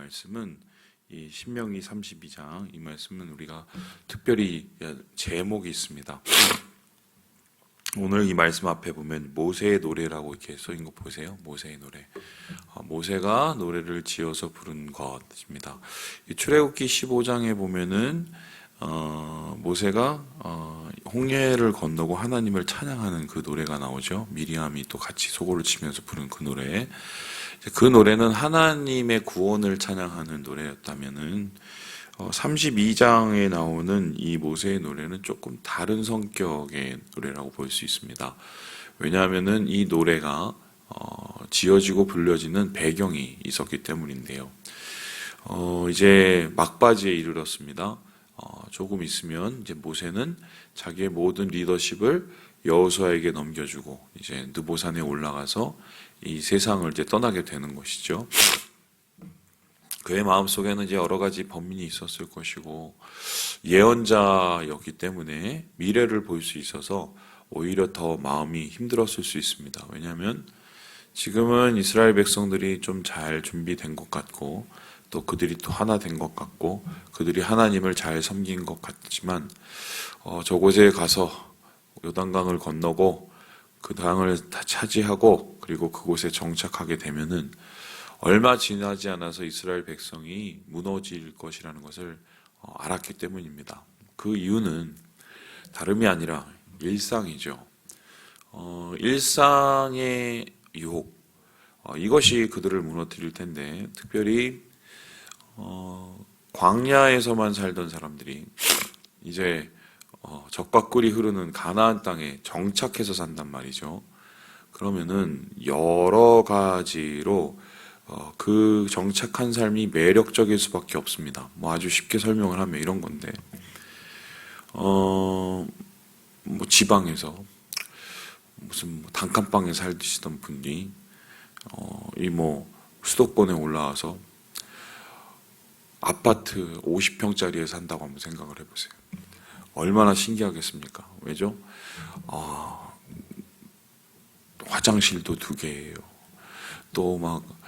말씀은 이 신명기 32장 이 말씀은 우리가 특별히 제목이 있습니다. 오늘 이 말씀 앞에 보면 모세의 노래라고 이렇게 써있는 거 보세요. 모세의 노래. 모세가 노래를 지어서 부른 것입니다. 이 출애굽기 15장에 보면은 모세가 홍해를 건너고 하나님을 찬양하는 그 노래가 나오죠. 미리암이 또 같이 소고를 치면서 부른 그 노래. 그 노래는 하나님의 구원을 찬양하는 노래였다면은 32장에 나오는 이 모세의 노래는 조금 다른 성격의 노래라고 볼 수 있습니다. 왜냐하면은 이 노래가 지어지고 불려지는 배경이 있었기 때문인데요. 이제 막바지에 이르렀습니다. 조금 있으면 이제 모세는 자기의 모든 리더십을 여호수아에게 넘겨주고 이제 느보산에 올라가서 이 세상을 이제 떠나게 되는 것이죠. 그의 마음속에는 이제 여러 가지 범민이 있었을 것이고 예언자였기 때문에 미래를 볼 수 있어서 오히려 더 마음이 힘들었을 수 있습니다. 왜냐하면 지금은 이스라엘 백성들이 좀 잘 준비된 것 같고 또 그들이 또 하나 된 것 같고 그들이 하나님을 잘 섬긴 것 같지만 저곳에 가서 요단강을 건너고 그 땅을 다 차지하고 그리고 그곳에 정착하게 되면은 얼마 지나지 않아서 이스라엘 백성이 무너질 것이라는 것을 알았기 때문입니다. 그 이유는 다름이 아니라 일상이죠. 일상의 유혹, 이것이 그들을 무너뜨릴 텐데 특별히 광야에서만 살던 사람들이 이제 젖과 꿀이 흐르는 가나안 땅에 정착해서 산단 말이죠. 그러면은 여러 가지로 그 정착한 삶이 매력적일 수밖에 없습니다. 뭐 아주 쉽게 설명을 하면 이런 건데, 뭐 지방에서 무슨 단칸방에 살시던 분이 이 뭐 수도권에 올라와서 아파트 50평짜리에 산다고 한번 생각을 해보세요. 얼마나 신기하겠습니까? 왜죠? 화장실도 2개예요. 또 막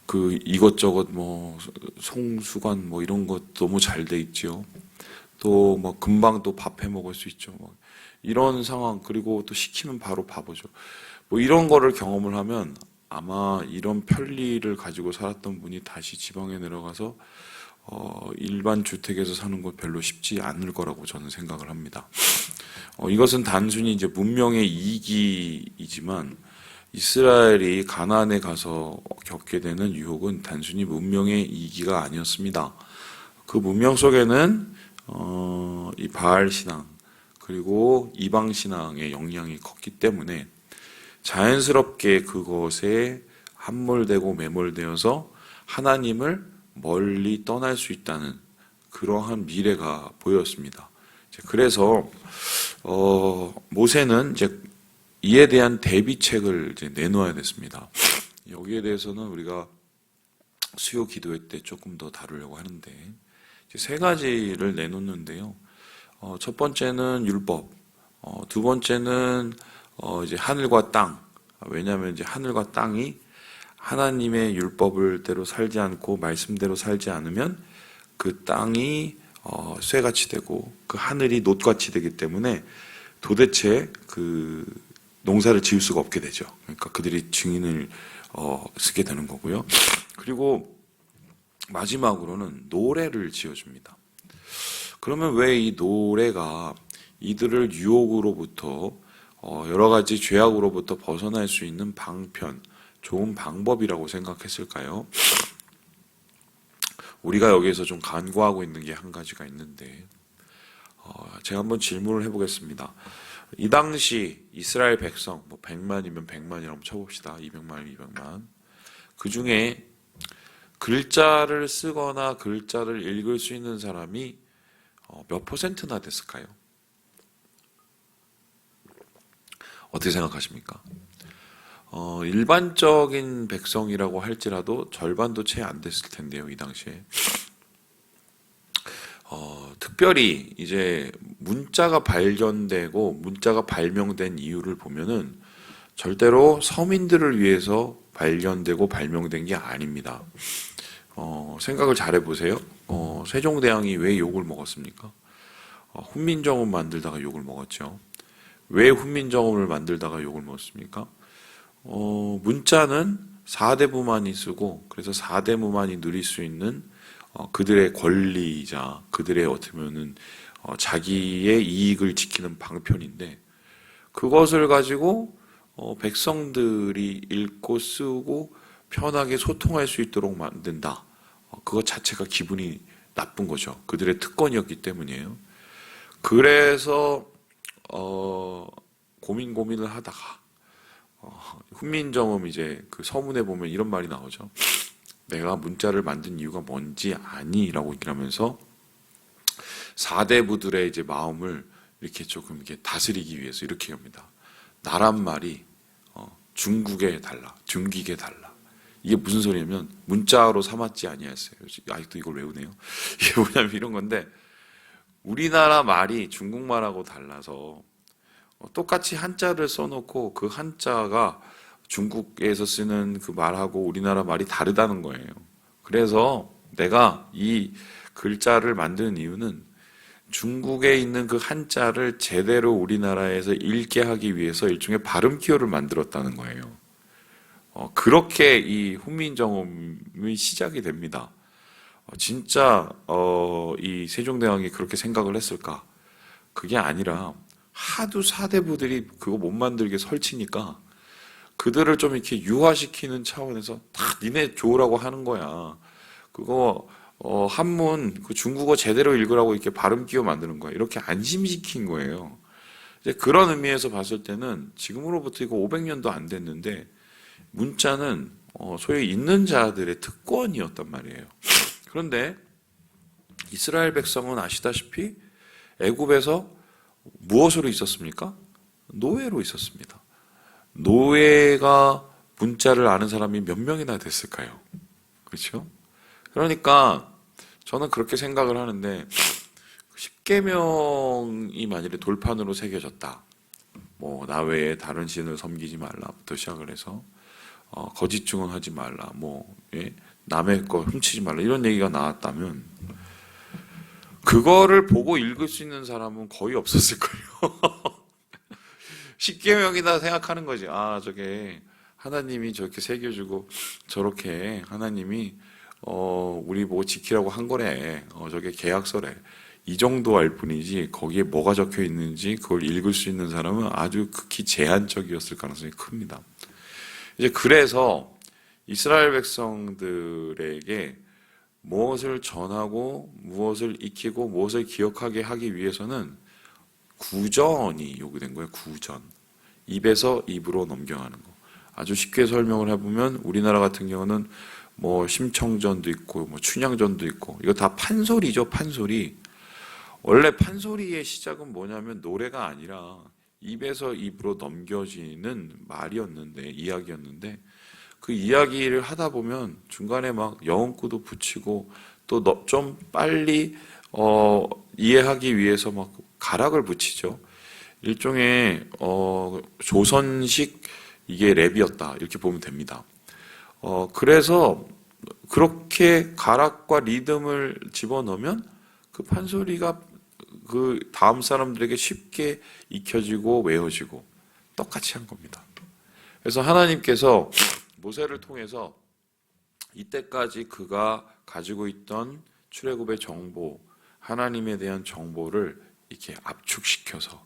그 이것저것 뭐 송수관 뭐 이런 것 너무 잘 돼 있죠. 또 뭐 금방 또 밥 해 먹을 수 있죠. 뭐 이런 상황, 그리고 또 시키면 바로 밥오죠. 뭐 이런 거를 경험을 하면 아마 이런 편리를 가지고 살았던 분이 다시 지방에 내려가서 일반 주택에서 사는 건 별로 쉽지 않을 거라고 저는 생각을 합니다. 이것은 단순히 이제 문명의 이기이지만 이스라엘이 가나안에 가서 겪게 되는 유혹은 단순히 문명의 이기가 아니었습니다. 그 문명 속에는 이 바알 신앙 그리고 이방 신앙의 영향이 컸기 때문에 자연스럽게 그것에 함몰되고 매몰되어서 하나님을 멀리 떠날 수 있다는 그러한 미래가 보였습니다. 그래서 모세는 이제 이에 대한 대비책을 이제 내놓아야 됐습니다. 여기에 대해서는 우리가 수요 기도회 때 조금 더 다루려고 하는데 이제 3가지를 내놓는데요. 첫 번째는 율법, 두 번째는 이제 하늘과 땅. 왜냐하면 이제 하늘과 땅이 하나님의 율법을대로 살지 않고 말씀대로 살지 않으면 그 땅이 쇠같이 되고 그 하늘이 놋같이 되기 때문에 도대체 그 농사를 지을 수가 없게 되죠. 그러니까 그들이 증인을 쓰게 되는 거고요. 그리고 마지막으로는 노래를 지어줍니다. 그러면 왜 이 노래가 이들을 유혹으로부터 여러 가지 죄악으로부터 벗어날 수 있는 방편, 좋은 방법이라고 생각했을까요? 우리가 여기에서 좀 간과하고 있는 게 한 가지가 있는데 제가 한번 질문을 해보겠습니다. 이 당시 이스라엘 백성, 뭐 100만이면 100만이라고 쳐봅시다. 200만이면 200만. 그 중에 글자를 쓰거나 글자를 읽을 수 있는 사람이 몇 %나 됐을까요? 어떻게 생각하십니까? 일반적인 백성이라고 할지라도 절반도 채 안 됐을 텐데요, 이 당시에. 특별히 이제 문자가 발견되고 문자가 발명된 이유를 보면은 절대로 서민들을 위해서 발견되고 발명된 게 아닙니다. 생각을 잘 해보세요. 세종대왕이 왜 욕을 먹었습니까? 훈민정음 만들다가 욕을 먹었죠. 왜 훈민정음을 만들다가 욕을 먹었습니까? 문자는 사대부만이 쓰고, 그래서 사대부만이 누릴 수 있는 그들의 권리이자 그들의 어떻게 보면은 자기의 이익을 지키는 방편인데, 그것을 가지고 백성들이 읽고 쓰고 편하게 소통할 수 있도록 만든다. 그것 자체가 기분이 나쁜 거죠. 그들의 특권이었기 때문이에요. 그래서 고민을 하다가 훈민정음 이제 그 서문에 보면 이런 말이 나오죠. 내가 문자를 만든 이유가 뭔지 아니? 라고 얘기를 하면서 사대부들의 이제 마음을 이렇게 조금 이렇게 다스리기 위해서 이렇게 합니다. 나란 말이 중국에 달라, 중국에 달라. 이게 무슨 소리냐면 문자로 삼았지 아니었어요. 아직도 이걸 외우네요. 이게 뭐냐면 이런 건데, 우리나라 말이 중국말하고 달라서 똑같이 한자를 써놓고 그 한자가 중국에서 쓰는 그 말하고 우리나라 말이 다르다는 거예요. 그래서 내가 이 글자를 만드는 이유는 중국에 있는 그 한자를 제대로 우리나라에서 읽게 하기 위해서 일종의 발음 기호를 만들었다는 거예요. 그렇게 이 훈민정음이 시작이 됩니다. 진짜 이 세종대왕이 그렇게 생각을 했을까? 그게 아니라 하도 사대부들이 그거 못 만들게 설치니까 그들을 좀 이렇게 유화시키는 차원에서 다 니네 좋으라고 하는 거야. 그거 한문 그 중국어 제대로 읽으라고 이렇게 발음 끼워 만드는 거야. 이렇게 안심시킨 거예요. 이제 그런 의미에서 봤을 때는 지금으로부터 이거 500년도 안 됐는데 문자는 소위 있는 자들의 특권이었단 말이에요. 그런데 이스라엘 백성은 아시다시피 애굽에서 무엇으로 있었습니까? 노예로 있었습니다. 노예가 문자를 아는 사람이 몇 명이나 됐을까요? 그렇죠? 그러니까 저는 그렇게 생각을 하는데, 십계명이 만일에 돌판으로 새겨졌다. 뭐 나 외에 다른 신을 섬기지 말라부터 시작을 해서 거짓 증언하지 말라, 남의 거 훔치지 말라, 이런 얘기가 나왔다면 그거를 보고 읽을 수 있는 사람은 거의 없었을 거예요. 십계명이다 생각하는 거지. 아, 저게 하나님이 저렇게 새겨주고 저렇게 하나님이 우리 뭐 지키라고 한 거래. 저게 계약서래. 이 정도 알 뿐이지 거기에 뭐가 적혀 있는지 그걸 읽을 수 있는 사람은 아주 극히 제한적이었을 가능성이 큽니다. 이제 그래서 이스라엘 백성들에게 무엇을 전하고 무엇을 익히고 무엇을 기억하게 하기 위해서는 구전이 요구된 거예요. 구전. 입에서 입으로 넘겨가는 거. 아주 쉽게 설명을 해보면 우리나라 같은 경우는 뭐 심청전도 있고 뭐 춘향전도 있고 이거 다 판소리죠. 판소리. 원래 판소리의 시작은 뭐냐면 노래가 아니라 입에서 입으로 넘겨지는 말이었는데, 이야기였는데, 그 이야기를 하다 보면 중간에 막 영혼구도 붙이고 또 좀 빨리 이해하기 위해서 막 가락을 붙이죠. 일종의 조선식 이게 랩이었다 이렇게 보면 됩니다. 그래서 그렇게 가락과 리듬을 집어넣으면 그 판소리가 그 다음 사람들에게 쉽게 익혀지고 외워지고 똑같이 한 겁니다. 그래서 하나님께서 모세를 통해서 이때까지 그가 가지고 있던 출애굽의 정보, 하나님에 대한 정보를 이렇게 압축시켜서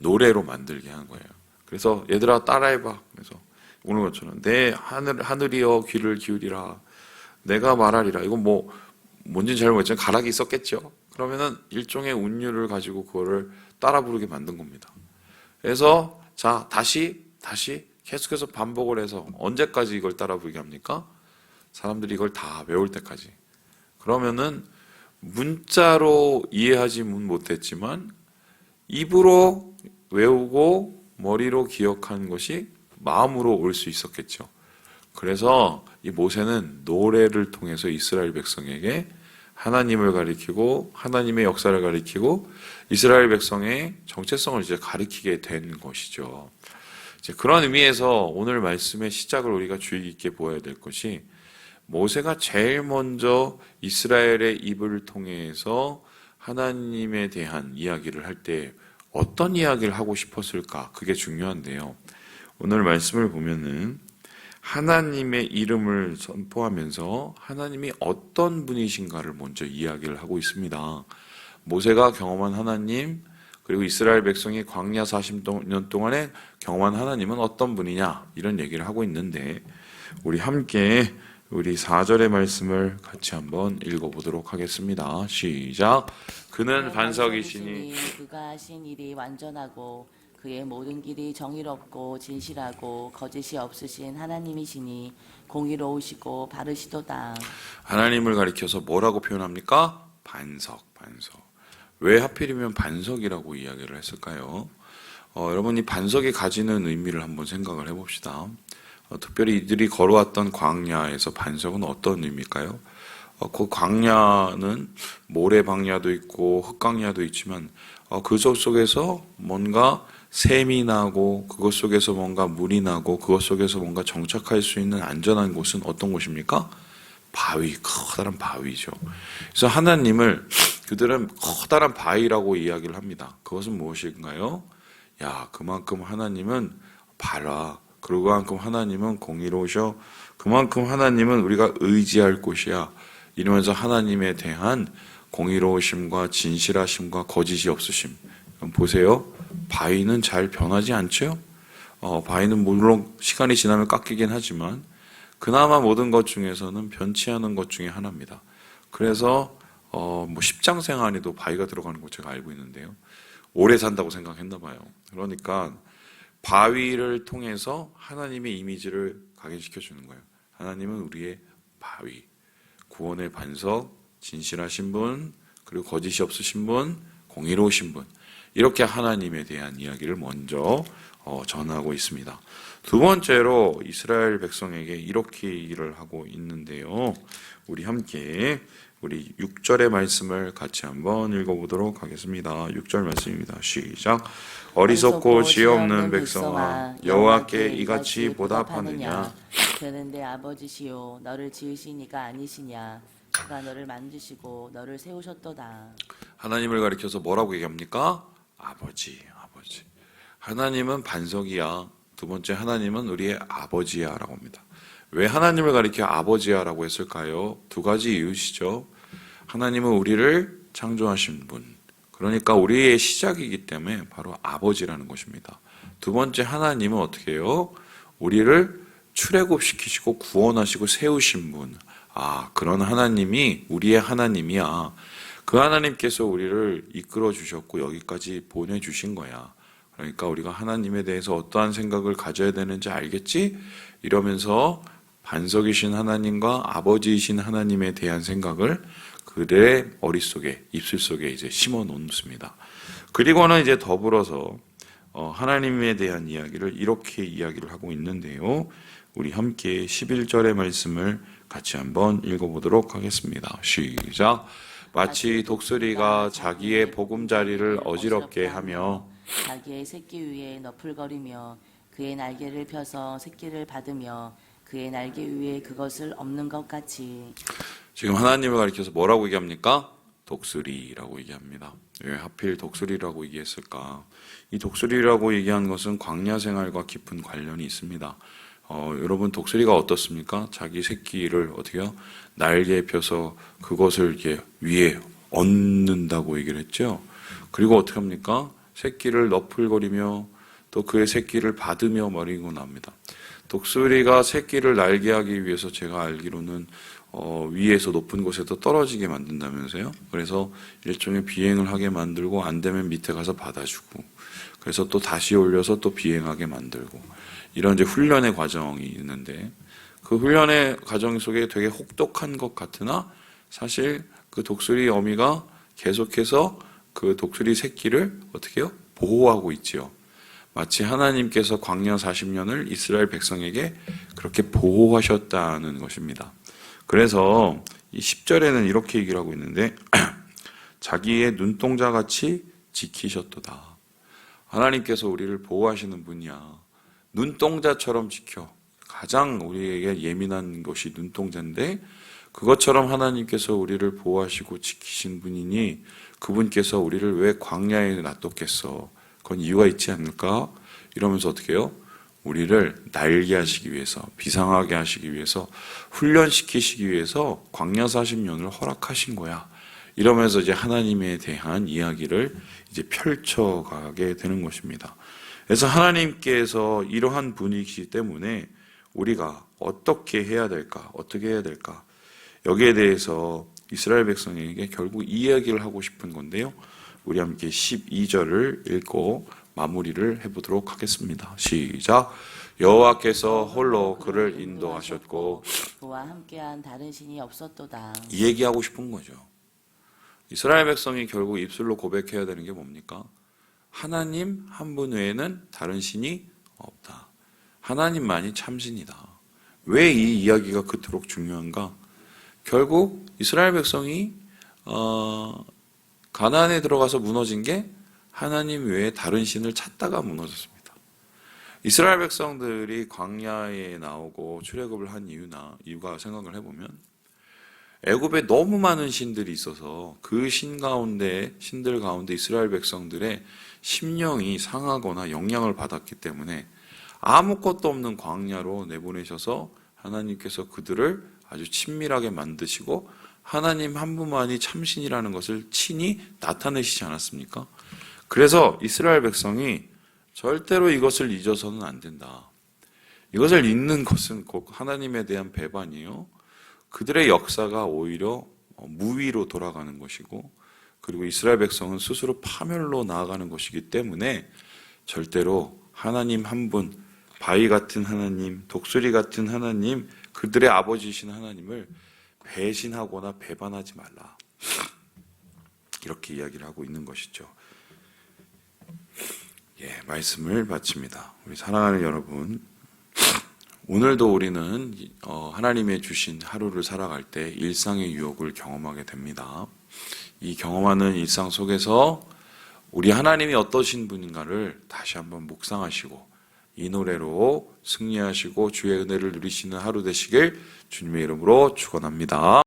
노래로 만들게 한 거예요. 그래서 얘들아 따라해봐. 그래서 오늘 것처럼 내 하늘이여 귀를 기울이라. 내가 말하리라. 이건 뭐 뭔지는 잘 모르겠지만 가락이 있었겠죠. 그러면은 일종의 운율을 가지고 그거를 따라 부르게 만든 겁니다. 그래서 자 다시 계속해서 반복을 해서 언제까지 이걸 따라 부르게 합니까? 사람들이 이걸 다 외울 때까지. 그러면은 문자로 이해하지 못했지만 입으로 외우고 머리로 기억한 것이 마음으로 올 수 있었겠죠. 그래서 이 모세는 노래를 통해서 이스라엘 백성에게 하나님을 가리키고 하나님의 역사를 가리키고 이스라엘 백성의 정체성을 이제 가리키게 된 것이죠. 이제 그런 의미에서 오늘 말씀의 시작을 우리가 주의 깊게 보아야 될 것이, 모세가 제일 먼저 이스라엘의 입을 통해서 하나님에 대한 이야기를 할 때 어떤 이야기를 하고 싶었을까? 그게 중요한데요. 오늘 말씀을 보면은 하나님의 이름을 선포하면서 하나님이 어떤 분이신가를 먼저 이야기를 하고 있습니다. 모세가 경험한 하나님, 그리고 이스라엘 백성이 광야 40년 동안에 경험한 하나님은 어떤 분이냐, 이런 얘기를 하고 있는데, 우리 함께 우리 4절의 말씀을 같이 한번 읽어보도록 하겠습니다. 시작. 그는 반석이시니 그가 하신 일이 완전하고 그의 모든 길이 정의롭고 진실하고 거짓이 없으신 하나님이시니 공의로우시고 바르시도다. 하나님을 가리켜서 뭐라고 표현합니까? 반석. 왜 하필이면 반석이라고 이야기를 했을까요? 여러분, 이 반석이 가지는 의미를 한번 생각을 해봅시다. 특별히 이들이 걸어왔던 광야에서 반석은 어떤 의미일까요? 그 광야는 모래 광야도 있고 흙광야도 있지만 그 속에서 뭔가 샘이 나고 그것 속에서 뭔가 물이 나고 그것 속에서 뭔가 정착할 수 있는 안전한 곳은 어떤 곳입니까? 바위, 커다란 바위죠. 그래서 하나님을 그들은 커다란 바위라고 이야기를 합니다. 그것은 무엇인가요? 야, 그만큼 하나님은 봐라. 그만큼 하나님은 공의로우셔. 그만큼 하나님은 우리가 의지할 곳이야. 이러면서 하나님에 대한 공의로우심과 진실하심과 거짓이 없으심. 보세요. 바위는 잘 변하지 않죠? 바위는 물론 시간이 지나면 깎이긴 하지만 그나마 모든 것 중에서는 변치 않은 것 중에 하나입니다. 그래서 십장생활에도 바위가 들어가는 거 제가 알고 있는데요. 오래 산다고 생각했나 봐요. 그러니까 바위를 통해서 하나님의 이미지를 각인시켜 주는 거예요. 하나님은 우리의 바위, 구원의 반석, 진실하신 분, 그리고 거짓이 없으신 분, 공의로우신 분. 이렇게 하나님에 대한 이야기를 먼저 전하고 있습니다. 두 번째로 이스라엘 백성에게 이렇게 얘기를 하고 있는데요. 우리 함께 우리 6절의 말씀을 같이 한번 읽어보도록 하겠습니다. 6절 말씀입니다. 시작. 어리석고 지혜 없는 백성아, 여호와께 이같이 보답하느냐? 그는 내 아버지시요 너를 지으신 이가 아니시냐? 그가 너를 만드시고 너를 세우셨도다. 하나님을 가리켜서 뭐라고 얘기합니까? 아버지. 하나님은 반석이야. 두 번째, 하나님은 우리의 아버지야 라고 합니다. 왜 하나님을 가리켜 아버지야 라고 했을까요? 두 가지 이유시죠. 하나님은 우리를 창조하신 분, 그러니까 우리의 시작이기 때문에 바로 아버지라는 것입니다. 두 번째, 하나님은 어떻게 해요? 우리를 출애굽시키시고 구원하시고 세우신 분. 그런 하나님이 우리의 하나님이야. 그 하나님께서 우리를 이끌어 주셨고 여기까지 보내주신 거야. 그러니까 우리가 하나님에 대해서 어떠한 생각을 가져야 되는지 알겠지? 이러면서 반석이신 하나님과 아버지이신 하나님에 대한 생각을 그들의 머릿속에, 입술 속에 이제 심어 놓습니다. 그리고는 이제 더불어서 하나님에 대한 이야기를 이렇게 이야기를 하고 있는데요. 우리 함께 11절의 말씀을 같이 한번 읽어보도록 하겠습니다. 시작. 마치 독수리가 자기의 보금자리를 어지럽게 하며 자기의 새끼 위에 너풀거리며 그의 날개를 펴서 새끼를 받으며 그의 날개 위에 그것을 엎는 것 같이. 지금 하나님을 가리켜서 뭐라고 얘기합니까? 독수리라고 얘기합니다. 왜 하필 독수리라고 얘기했을까? 이 독수리라고 얘기한 것은 광야 생활과 깊은 관련이 있습니다. 여러분, 독수리가 어떻습니까? 자기 새끼를 어떻게요? 날개에 펴서 그것을 이렇게 위에 얹는다고 얘기를 했죠. 그리고 어떻게 합니까? 새끼를 너풀거리며 또 그의 새끼를 받으며 말이고 납니다. 독수리가 새끼를 날개하기 위해서 제가 알기로는 위에서 높은 곳에서 떨어지게 만든다면서요. 그래서 일종의 비행을 하게 만들고 안 되면 밑에 가서 받아주고 그래서 또 다시 올려서 또 비행하게 만들고 이런 이제 훈련의 과정이 있는데 그 훈련의 과정 속에 되게 혹독한 것 같으나 사실 그 독수리 어미가 계속해서 그 독수리 새끼를 어떻게 해요? 보호하고 있지요. 마치 하나님께서 광야 40년을 이스라엘 백성에게 그렇게 보호하셨다는 것입니다. 그래서 이 10절에는 이렇게 얘기를 하고 있는데 자기의 눈동자같이 지키셨도다. 하나님께서 우리를 보호하시는 분이야. 눈동자처럼 지켜. 가장 우리에게 예민한 것이 눈동자인데 그것처럼 하나님께서 우리를 보호하시고 지키신 분이니 그분께서 우리를 왜 광야에 놔뒀겠어? 그건 이유가 있지 않을까? 이러면서 어떻게 해요? 우리를 날게 하시기 위해서, 비상하게 하시기 위해서, 훈련시키시기 위해서 광야 40년을 허락하신 거야. 이러면서 이제 하나님에 대한 이야기를 이제 펼쳐가게 되는 것입니다. 그래서 하나님께서 이러한 분이시기 때문에 우리가 어떻게 해야 될까? 어떻게 해야 될까? 여기에 대해서 이스라엘 백성에게 결국 이야기를 하고 싶은 건데요. 우리 함께 12절을 읽고 마무리를 해보도록 하겠습니다. 시작. 여호와께서 홀로 그를 인도하셨고 그와 함께한 다른 신이 없었도다. 이 얘기하고 싶은 거죠. 이스라엘 백성이 결국 입술로 고백해야 되는 게 뭡니까? 하나님 한 분 외에는 다른 신이 없다. 하나님만이 참신이다. 왜 이 이야기가 그토록 중요한가? 결국 이스라엘 백성이 가나안에 들어가서 무너진 게 하나님 외에 다른 신을 찾다가 무너졌습니다. 이스라엘 백성들이 광야에 나오고 출애굽을 한 이유가 생각을 해보면 애굽에 너무 많은 신들이 있어서 그 신들 가운데 이스라엘 백성들의 심령이 상하거나 영향을 받았기 때문에 아무것도 없는 광야로 내보내셔서 하나님께서 그들을 아주 친밀하게 만드시고 하나님 한 분만이 참신이라는 것을 친히 나타내시지 않았습니까? 그래서 이스라엘 백성이 절대로 이것을 잊어서는 안 된다. 이것을 잊는 것은 곧 하나님에 대한 배반이에요. 그들의 역사가 오히려 무위로 돌아가는 것이고 그리고 이스라엘 백성은 스스로 파멸로 나아가는 것이기 때문에 절대로 하나님 한 분, 바위 같은 하나님, 독수리 같은 하나님, 그들의 아버지이신 하나님을 배신하거나 배반하지 말라. 이렇게 이야기를 하고 있는 것이죠. 말씀을 마칩니다. 우리 사랑하는 여러분, 오늘도 우리는 하나님의 주신 하루를 살아갈 때 일상의 유혹을 경험하게 됩니다. 이 경험하는 일상 속에서 우리 하나님이 어떠신 분인가를 다시 한번 묵상하시고 이 노래로 승리하시고 주의 은혜를 누리시는 하루 되시길 주님의 이름으로 축원합니다.